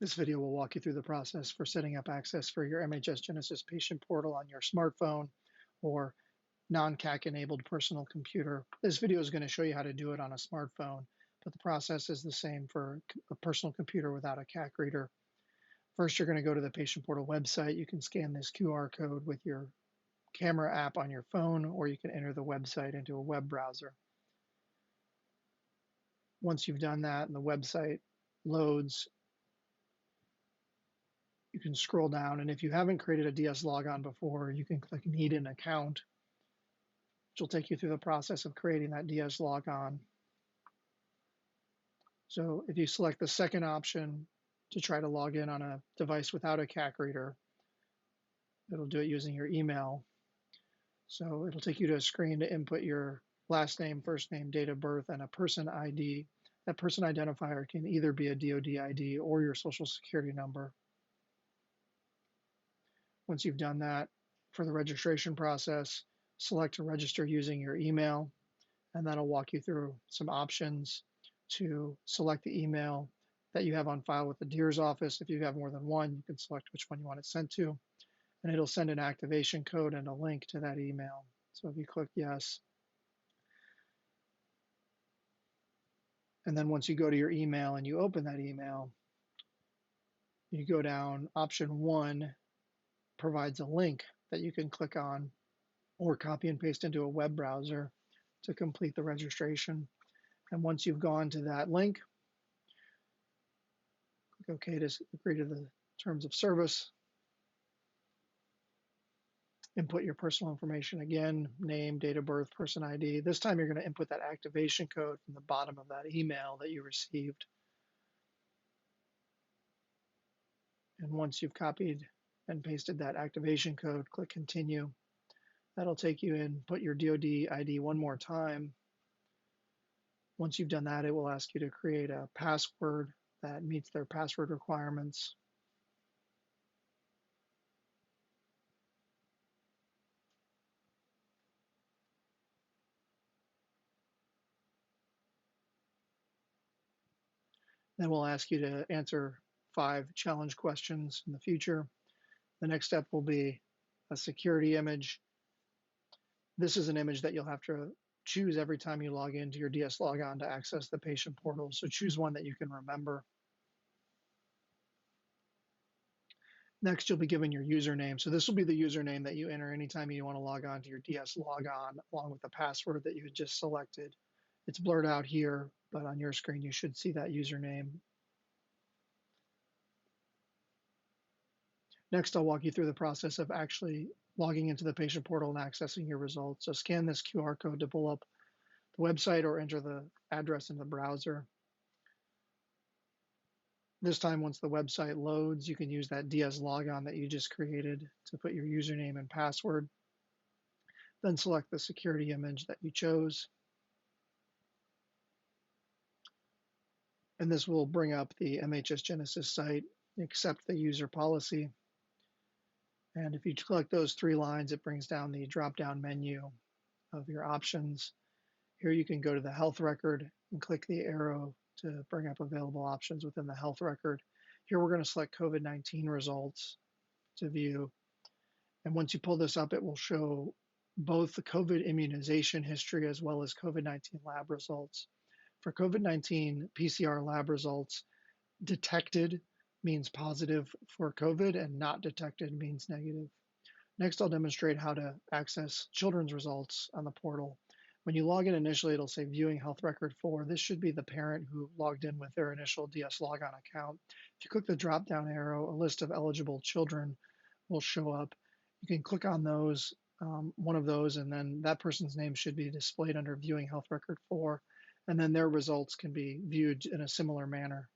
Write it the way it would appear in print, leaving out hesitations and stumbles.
This video will walk you through the process for setting up access for your MHS Genesis Patient Portal on your smartphone or non-CAC enabled personal computer. This video is going to show you how to do it on a smartphone, but the process is the same for a personal computer without a CAC reader. First, you're going to go to the Patient Portal website. You can scan this QR code with your camera app on your phone, or you can enter the website into a web browser. Once you've done that and the website loads, you can scroll down, and if you haven't created a DS Logon before, you can click Need an Account, which will take you through the process of creating that DS Logon. So if you select the second option to try to log in on a device without a CAC reader, it'll do it using your email. So it'll take you to a screen to input your last name, first name, date of birth, and a person ID. That person identifier can either be a DoD ID or your social security number. Once you've done that, for the registration process, select to register using your email, and that'll walk you through some options to select the email that you have on file with the DEER's office. If you have more than one, you can select which one you want it sent to, and it'll send an activation code and a link to that email. So if you click yes, and then once you go to your email and you open that email, you go down, option 1 provides a link that you can click on or copy and paste into a web browser to complete the registration. And once you've gone to that link, click OK to agree to the terms of service. Input your personal information again, name, date of birth, person ID. This time you're going to input that activation code from the bottom of that email that you received. And once you've copied and pasted that activation code, click continue. That'll take you in, put your DoD ID one more time. Once you've done that, it will ask you to create a password that meets their password requirements. Then we'll ask you to answer 5 challenge questions in the future. The next step will be a security image. This is an image that you'll have to choose every time you log into your DS Logon to access the patient portal. So choose one that you can remember. Next, you'll be given your username. So this will be the username that you enter anytime you want to log on to your DS Logon, along with the password that you had just selected. It's blurred out here, but on your screen, you should see that username. Next, I'll walk you through the process of actually logging into the patient portal and accessing your results. So scan this QR code to pull up the website or enter the address in the browser. This time, once the website loads, you can use that DS Logon that you just created to put your username and password. Then select the security image that you chose. And this will bring up the MHS Genesis site, accept the user policy. And if you click those 3 lines, it brings down the drop-down menu of your options. Here you can go to the health record and click the arrow to bring up available options within the health record. Here we're going to select COVID-19 results to view. And once you pull this up, it will show both the COVID immunization history as well as COVID-19 lab results. For COVID-19 PCR lab results, detected means positive for COVID and not detected means negative. Next, I'll demonstrate how to access children's results on the portal. When you log in initially, it'll say viewing health record for. This should be the parent who logged in with their initial DS Logon account. If you click the drop-down arrow, a list of eligible children will show up. You can click on those, one of those, and then that person's name should be displayed under viewing health record for, and then their results can be viewed in a similar manner.